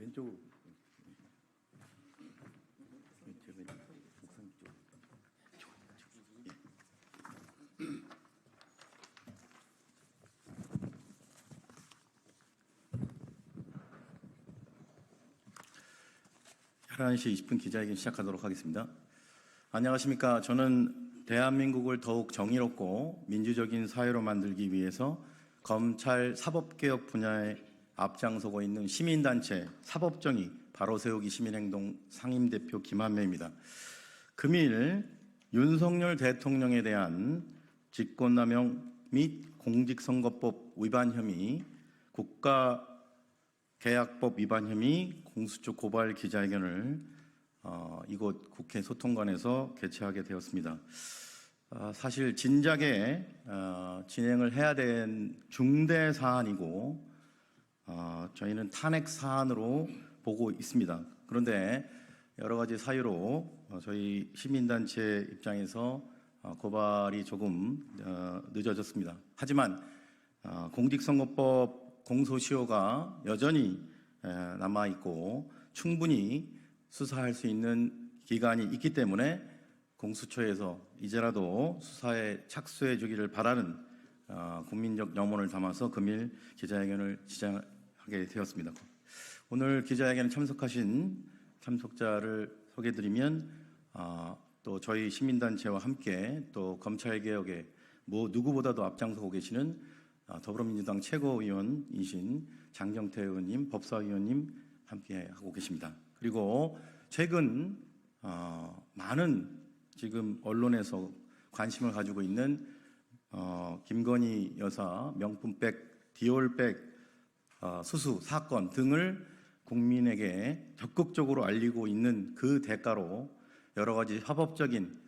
왼쪽으로. 제 왼쪽 목사님 쪽. 11시 20분 기자회견 시작하도록 하겠습니다. 안녕하십니까. 저는 대한민국을 더욱 정의롭고 민주적인 사회로 만들기 위해서 검찰 사법개혁 분야에 앞장서고 있는 시민단체 사법정의 바로세우기 시민행동 상임대표 김한매입니다. 금일 윤석열 대통령에 대한 직권남용 및 공직선거법 위반 혐의, 국가계약법 위반 혐의 공수처 고발 기자회견을 이곳 국회 소통관에서 개최하게 되었습니다. 사실 진작에 진행을 해야 된 중대 사안이고 저희는 탄핵 사안으로 보고 있습니다. 그런데 여러 가지 사유로 저희 시민단체 입장에서 고발이 조금 늦어졌습니다. 하지만 공직선거법 공소시효가 여전히 남아있고 충분히 수사할 수 있는 기간이 있기 때문에 공수처에서 이제라도 수사에 착수해 주기를 바라는 국민적 염원을 담아서 금일 기자회견을 시작하게 되었습니다. 오늘 기자회견에 참석하신 참석자를 소개해드리면 또 저희 시민단체와 함께 또 검찰개혁에 누구보다도 앞장서고 계시는 더불어민주당 최고위원이신 장경태 의원님, 법사위원님 함께 하고 계십니다. 그리고 최근 많은 지금 언론에서 관심을 가지고 있는 김건희 여사 명품백, 디올백 수수 사건 등을 국민에게 적극적으로 알리고 있는 그 대가로 여러 가지 합법적인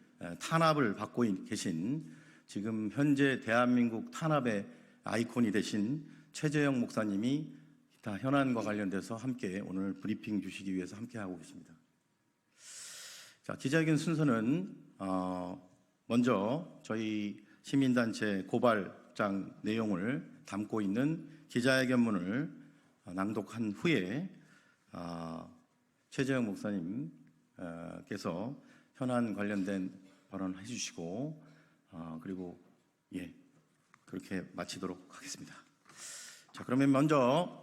탄압을 받고 계신 지금 현재 대한민국 탄압의 아이콘이 되신 최재형 목사님이 기타 현안과 관련돼서 함께 오늘 브리핑 주시기 위해서 함께 하고 계십니다. 자, 기자회견 순서는 먼저 저희 시민단체 고발장 내용을 담고 있는 기자회견문을 낭독한 후에 최재형 목사님께서 현안 관련된 발언을 해주시고 그리고 그렇게 마치도록 하겠습니다. 자, 그러면 먼저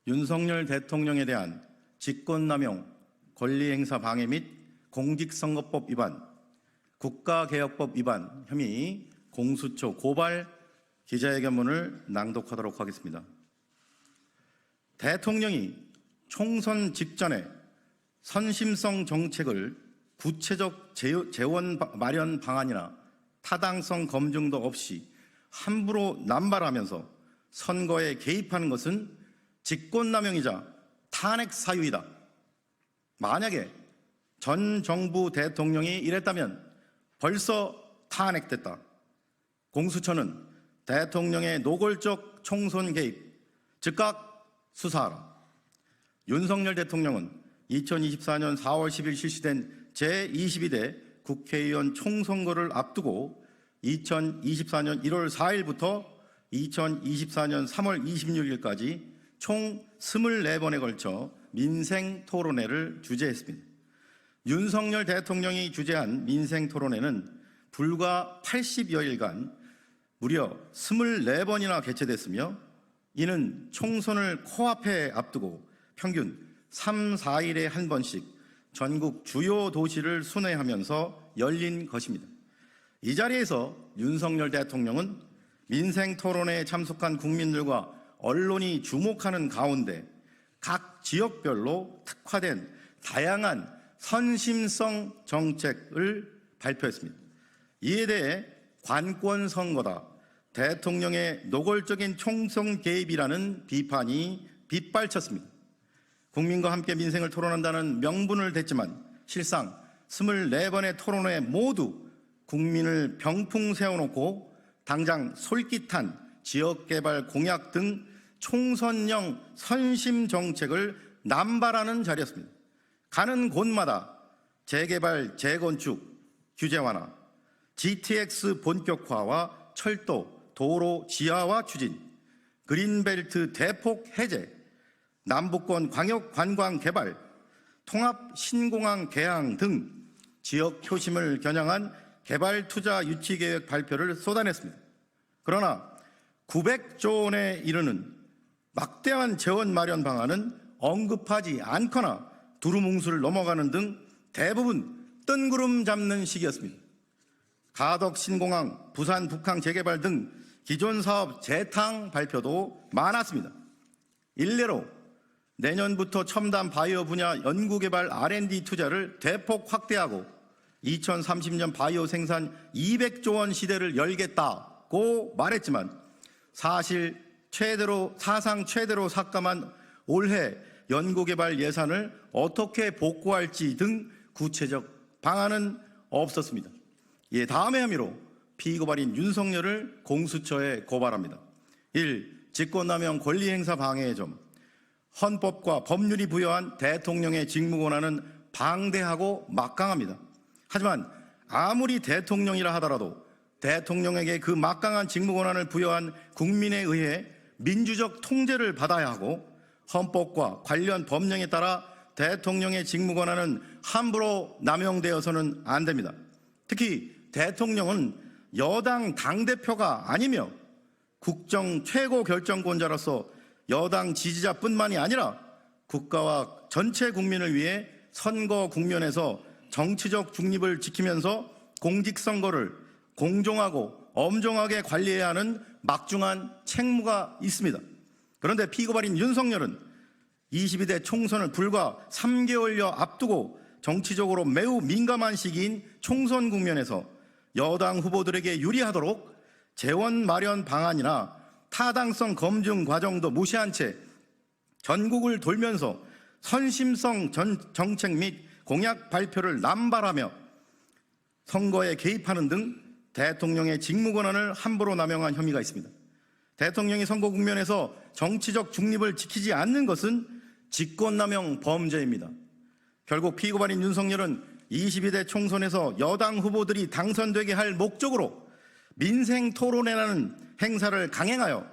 윤석열 대통령에 대한 직권남용, 권리행사 방해 및 공직선거법 위반, 국가개혁법 위반 혐의 공수처 고발 기자회견문을 낭독하도록 하겠습니다. 대통령이 총선 직전에 선심성 정책을 구체적 재원 마련 방안이나 타당성 검증도 없이 함부로 남발하면서 선거에 개입하는 것은 직권남용이자 탄핵 사유이다. 만약에 전 정부 대통령이 이랬다면 벌써 탄핵됐다. 공수처는 대통령의 노골적 총선 개입 즉각 수사하라. 윤석열 대통령은 2024년 4월 10일 실시된 제22대 국회의원 총선거를 앞두고 2024년 1월 4일부터 2024년 3월 26일까지 총 24번에 걸쳐 민생토론회를 주재했습니다. 윤석열 대통령이 주재한 민생토론회는 불과 80여일간 무려 24번이나 개최됐으며 이는 총선을 코앞에 앞두고 평균 3, 4일에 한 번씩 전국 주요 도시를 순회하면서 열린 것입니다. 이 자리에서 윤석열 대통령은 민생토론회에 참석한 국민들과 언론이 주목하는 가운데 각 지역별로 특화된 다양한 선심성 정책을 발표했습니다. 이에 대해 관권 선거다, 대통령의 노골적인 총선 개입이라는 비판이 빗발쳤습니다. 국민과 함께 민생을 토론한다는 명분을 댔지만 실상 24번의 토론회 모두 국민을 병풍 세워놓고 당장 솔깃한 지역개발 공약 등 총선형 선심 정책을 남발하는 자리였습니다. 가는 곳마다 재개발, 재건축 규제 완화, GTX 본격화와 철도, 도로 지하화 추진, 그린벨트 대폭 해제, 남북권 광역 관광 개발, 통합 신공항 개항 등 지역 효심을 겨냥한 개발 투자 유치 계획 발표를 쏟아냈습니다. 그러나 900조 원에 이르는 막대한 재원 마련 방안은 언급하지 않거나 두루뭉술을 넘어가는 등 대부분 뜬구름 잡는 식이었습니다. 가덕 신공항, 부산 북항 재개발 등 기존 사업 재탕 발표도 많았습니다. 일례로 내년부터 첨단 바이오 분야 연구개발 R&D 투자를 대폭 확대하고 2030년 바이오 생산 200조 원 시대를 열겠다고 말했지만 사실 사상 최대로 삭감한 올해 연구개발 예산을 어떻게 복구할지 등 구체적 방안은 없었습니다. 다음의 혐의로 피고발인 윤석열을 공수처에 고발합니다. 1. 직권남용 권리행사 방해의 점. 헌법과 법률이 부여한 대통령의 직무권한은 방대하고 막강합니다. 하지만 아무리 대통령이라 하더라도 대통령에게 그 막강한 직무권한을 부여한 국민에 의해 민주적 통제를 받아야 하고 헌법과 관련 법령에 따라 대통령의 직무권한은 함부로 남용되어서는 안 됩니다. 특히 대통령은 여당 당대표가 아니며 국정 최고 결정권자로서 여당 지지자뿐만이 아니라 국가와 전체 국민을 위해 선거 국면에서 정치적 중립을 지키면서 공직선거를 공정하고 엄정하게 관리해야 하는 막중한 책무가 있습니다. 그런데 피고발인 윤석열은 22대 총선을 불과 3개월여 앞두고 정치적으로 매우 민감한 시기인 총선 국면에서 여당 후보들에게 유리하도록 재원 마련 방안이나 타당성 검증 과정도 무시한 채 전국을 돌면서 선심성 정책 및 공약 발표를 남발하며 선거에 개입하는 등 대통령의 직무권한을 함부로 남용한 혐의가 있습니다. 대통령이 선거 국면에서 정치적 중립을 지키지 않는 것은 직권남용 범죄입니다. 결국 피고발인 윤석열은 22대 총선에서 여당 후보들이 당선되게 할 목적으로 민생토론회라는 행사를 강행하여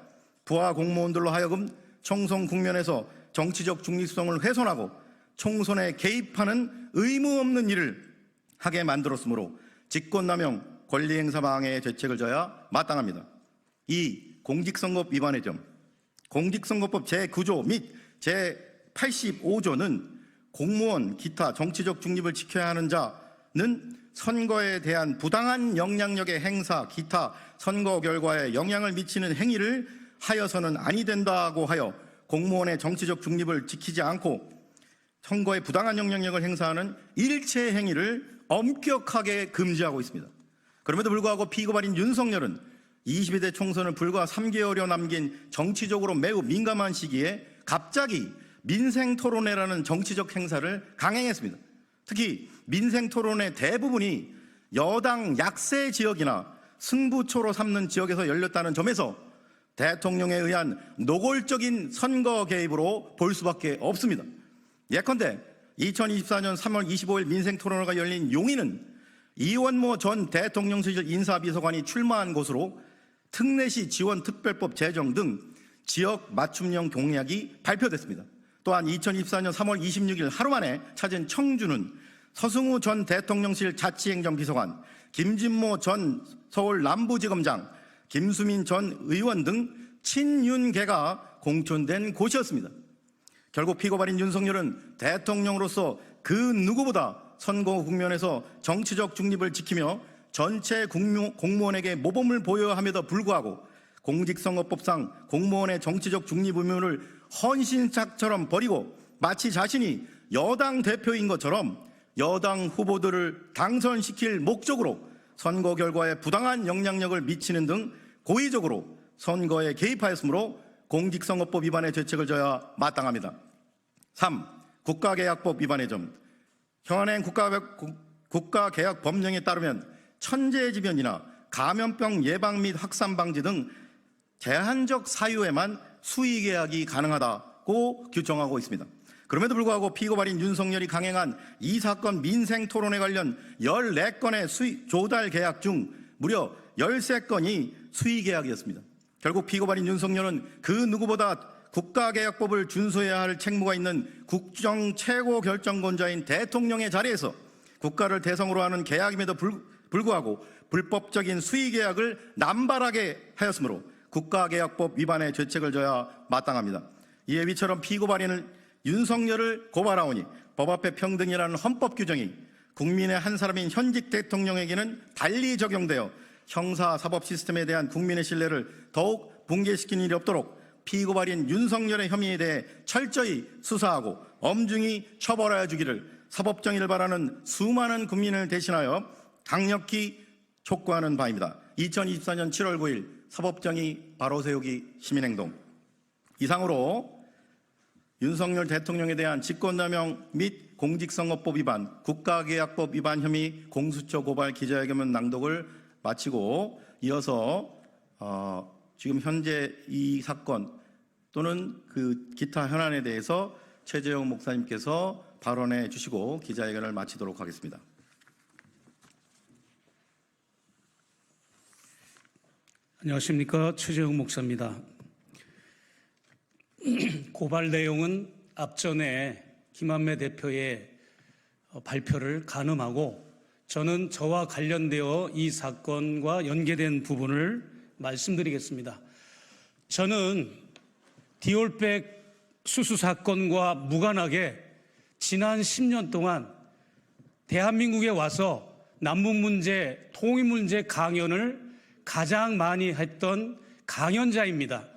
부하 공무원들로 하여금 총선 국면에서 정치적 중립성을 훼손하고 총선에 개입하는 의무 없는 일을 하게 만들었으므로 직권남용 권리행사 방해의 죄책을 져야 마땅합니다. 2. 공직선거법 위반의 점. 공직선거법 제9조 및 제85조는 공무원, 기타 정치적 중립을 지켜야 하는 자는 선거에 대한 부당한 영향력의 행사, 기타 선거 결과에 영향을 미치는 행위를 하여서는 아니 된다고 하여 공무원의 정치적 중립을 지키지 않고 선거에 부당한 영향력을 행사하는 일체 행위를 엄격하게 금지하고 있습니다. 그럼에도 불구하고 피고발인 윤석열은 22대 총선을 불과 3개월여 남긴 정치적으로 매우 민감한 시기에 갑자기 민생토론회라는 정치적 행사를 강행했습니다. 특히 민생토론회 대부분이 여당 약세 지역이나 승부처로 삼는 지역에서 열렸다는 점에서 대통령에 의한 노골적인 선거 개입으로 볼 수밖에 없습니다. 예컨대 2024년 3월 25일 민생토론회가 열린 용인은 이원모 전 대통령실 인사비서관이 출마한 곳으로 특례시 지원특별법 제정 등 지역 맞춤형 공약이 발표됐습니다. 또한 2024년 3월 26일 하루 만에 찾은 청주는 서승우 전 대통령실 자치행정비서관, 김진모 전 서울 남부지검장, 김수민 전 의원 등 친윤계가 공천된 곳이었습니다. 결국 피고발인 윤석열은 대통령으로서 그 누구보다 선거 국면에서 정치적 중립을 지키며 전체 공무원에게 모범을 보여야 함에도 불구하고 공직선거법상 공무원의 정치적 중립 의무를 헌신짝처럼 버리고 마치 자신이 여당 대표인 것처럼 여당 후보들을 당선시킬 목적으로 선거 결과에 부당한 영향력을 미치는 등 고의적으로 선거에 개입하였으므로 공직선거법 위반의 죄책을 져야 마땅합니다. 3. 국가계약법 위반의 점. 현행 국가계약 법령에 따르면 천재지변이나 감염병 예방 및 확산 방지 등 제한적 사유에만 수의계약이 가능하다고 규정하고 있습니다. 그럼에도 불구하고 피고발인 윤석열이 강행한 이 사건 민생토론회 관련 14건의 조달 계약 중 무려 13건이 수의계약이었습니다. 결국 피고발인 윤석열은 그 누구보다 국가개혁법을 준수해야 할 책무가 있는 국정 최고 결정권자인 대통령의 자리에서 국가를 대상으로 하는 계약임에도 불구하고 불법적인 수의계약을 남발하게 하였으므로 국가개혁법 위반의 죄책을 져야 마땅합니다. 이에 위처럼 피고발인을 윤석열을 고발하오니 법 앞에 평등이라는 헌법 규정이 국민의 한 사람인 현직 대통령에게는 달리 적용되어 형사 사법 시스템에 대한 국민의 신뢰를 더욱 붕괴시키는 일이 없도록 피고발인 윤석열의 혐의에 대해 철저히 수사하고 엄중히 처벌하여 주기를 사법정의를 바라는 수많은 국민을 대신하여 강력히 촉구하는 바입니다. 2024년 7월 9일 사법정의 바로세우기 시민행동. 이상으로 윤석열 대통령에 대한 직권남용 및 공직선거법 위반, 국가계약법 위반 혐의 공수처 고발 기자회견문 낭독을 마치고 이어서 지금 현재 이 사건 또는 그 기타 현안에 대해서 최재형 목사님께서 발언해 주시고 기자회견을 마치도록 하겠습니다. 안녕하십니까. 최재형 목사입니다. 고발 내용은 앞전에 김한매 대표의 발표를 가늠하고 저는 저와 관련되어 이 사건과 연계된 부분을 말씀드리겠습니다. 저는 디올백 수수 사건과 무관하게 지난 10년 동안 대한민국에 와서 남북 문제, 통일 문제 강연을 가장 많이 했던 강연자입니다.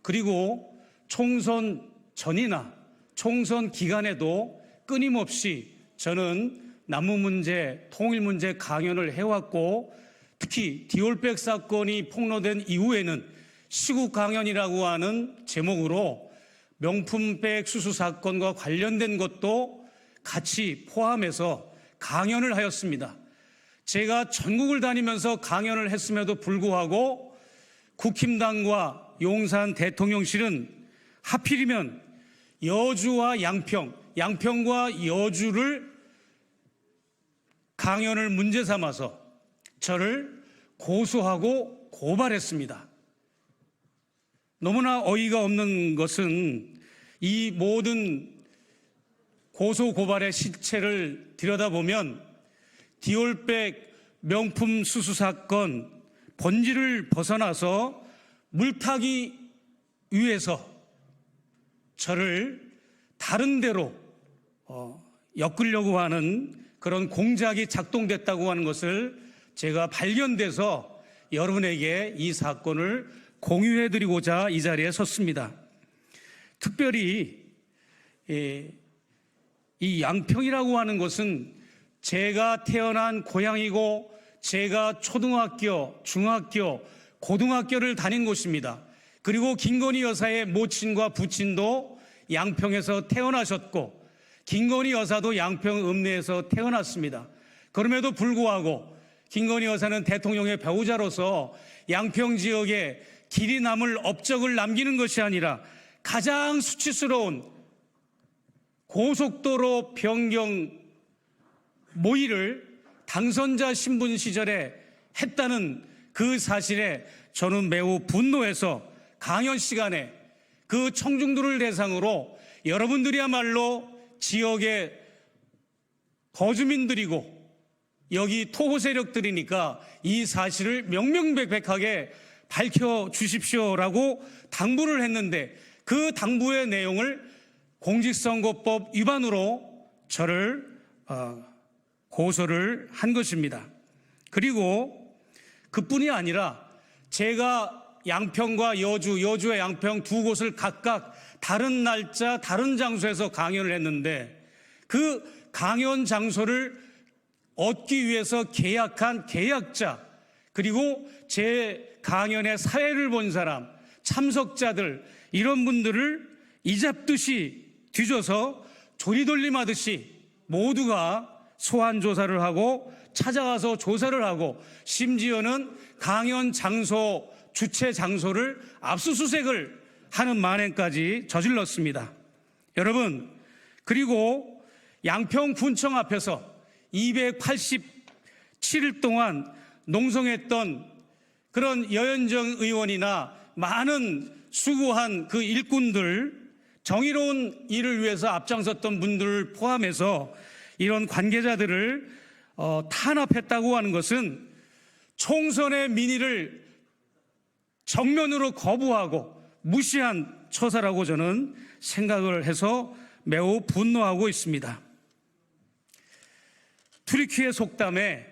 그리고 총선 전이나 총선 기간에도 끊임없이 저는 남북 문제, 통일 문제 강연을 해왔고 특히 디올백 사건이 폭로된 이후에는 시국 강연이라고 하는 제목으로 명품백 수수 사건과 관련된 것도 같이 포함해서 강연을 하였습니다. 제가 전국을 다니면서 강연을 했음에도 불구하고 국힘당과 용산 대통령실은 하필이면 여주와 양평과 여주를 강연을 문제 삼아서 저를 고소하고 고발했습니다. 너무나 어이가 없는 것은 이 모든 고소 고발의 실체를 들여다보면 디올백 명품 수수 사건 본질을 벗어나서 물타기 위해서 저를 다른 데로 엮으려고 하는 그런 공작이 작동됐다고 하는 것을 제가 발견돼서 여러분에게 이 사건을 공유해드리고자 이 자리에 섰습니다. 특별히 이 양평이라고 하는 것은 제가 태어난 고향이고 제가 초등학교, 중학교, 고등학교를 다닌 곳입니다. 그리고 김건희 여사의 모친과 부친도 양평에서 태어나셨고 김건희 여사도 양평 읍내에서 태어났습니다. 그럼에도 불구하고 김건희 여사는 대통령의 배우자로서 양평 지역에 길이 남을 업적을 남기는 것이 아니라 가장 수치스러운 고속도로 변경 모의를 당선자 신분 시절에 했다는 그 사실에 저는 매우 분노해서 강연 시간에 그 청중들을 대상으로 여러분들이야말로 지역의 거주민들이고 여기 토호 세력들이니까 이 사실을 명명백백하게 밝혀주십시오라고 당부를 했는데 그 당부의 내용을 공직선거법 위반으로 저를 고소를 한 것입니다. 그리고 그뿐이 아니라 제가 양평과 여주와 양평 두 곳을 각각 다른 날짜, 다른 장소에서 강연을 했는데 그 강연 장소를 얻기 위해서 계약한 계약자, 그리고 제 강연의 사회를 본 사람, 참석자들, 이런 분들을 이잡듯이 뒤져서 조리돌림하듯이 모두가 소환 조사를 하고 찾아가서 조사를 하고 심지어는 강연 장소, 주최 장소를 압수수색을 하는 만행까지 저질렀습니다. 여러분, 그리고 양평군청 앞에서 287일 동안 농성했던 그런 여현정 의원이나 많은 수고한 그 일꾼들, 정의로운 일을 위해서 앞장섰던 분들을 포함해서 이런 관계자들을 탄압했다고 하는 것은 총선의 민의를 정면으로 거부하고 무시한 처사라고 저는 생각을 해서 매우 분노하고 있습니다. 튀르키예 속담에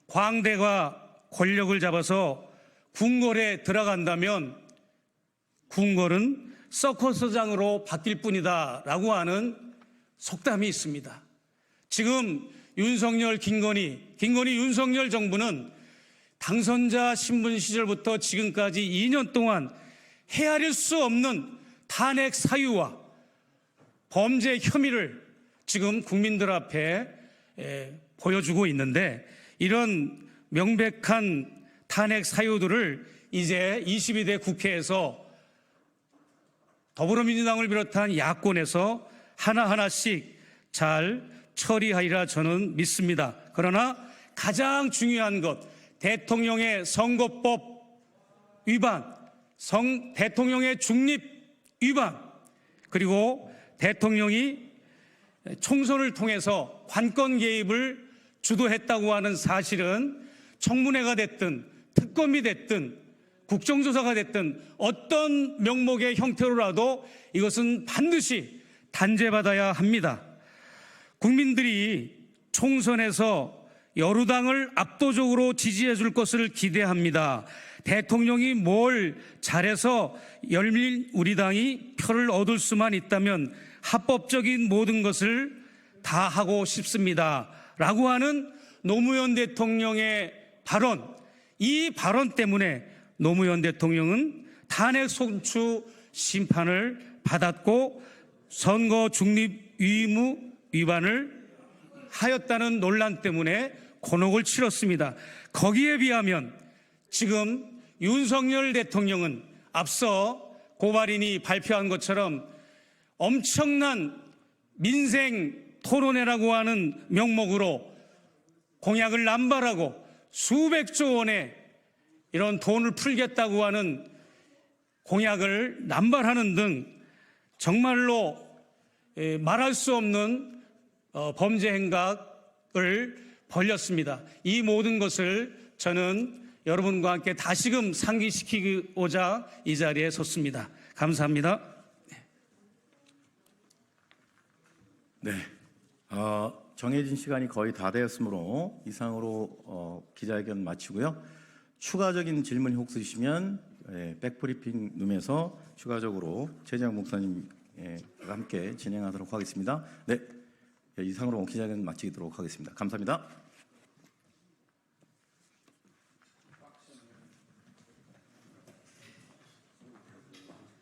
광대가 권력을 잡아서 궁궐에 들어간다면 궁궐은 서커스장으로 바뀔 뿐이다 라고 하는 속담이 있습니다. 지금 윤석열, 김건희 윤석열 정부는 당선자 신분 시절부터 지금까지 2년 동안 헤아릴 수 없는 탄핵 사유와 범죄 혐의를 지금 국민들 앞에 보여주고 있는데, 이런 명백한 탄핵 사유들을 이제 22대 국회에서 더불어민주당을 비롯한 야권에서 하나하나씩 잘 처리하리라 저는 믿습니다. 그러나 가장 중요한 것, 대통령의 선거법 위반, 대통령의 중립 위반, 그리고 대통령이 총선을 통해서 관권 개입을 주도했다고 하는 사실은 청문회가 됐든 특검이 됐든 국정조사가 됐든 어떤 명목의 형태로라도 이것은 반드시 단죄받아야 합니다. 국민들이 총선에서 여루당을 압도적으로 지지해 줄 것을 기대합니다. 대통령이 뭘 잘해서 열린우리당이 표를 얻을 수만 있다면 합법적인 모든 것을 다 하고 싶습니다 라고 하는 노무현 대통령의 발언, 이 발언 때문에 노무현 대통령은 탄핵 소추 심판을 받았고 선거 중립 의무 위반을 하였다는 논란 때문에 곤혹을 치렀습니다. 거기에 비하면 지금 윤석열 대통령은 앞서 고발인이 발표한 것처럼 엄청난 민생 토론회라고 하는 명목으로 공약을 남발하고 수백조 원의 이런 돈을 풀겠다고 하는 공약을 남발하는 등 정말로 말할 수 없는 범죄 행각을 벌였습니다. 이 모든 것을 저는 여러분과 함께 다시금 상기시키고자 이 자리에 섰습니다. 감사합니다. 네. 정해진 시간이 거의 다 되었으므로 이상으로 기자회견 마치고요. 추가적인 질문이 혹시 있으시면 백브리핑 룸에서 추가적으로 최재형 목사님과 함께 진행하도록 하겠습니다. 네. 이상으로 기자회견 마치도록 하겠습니다. 감사합니다.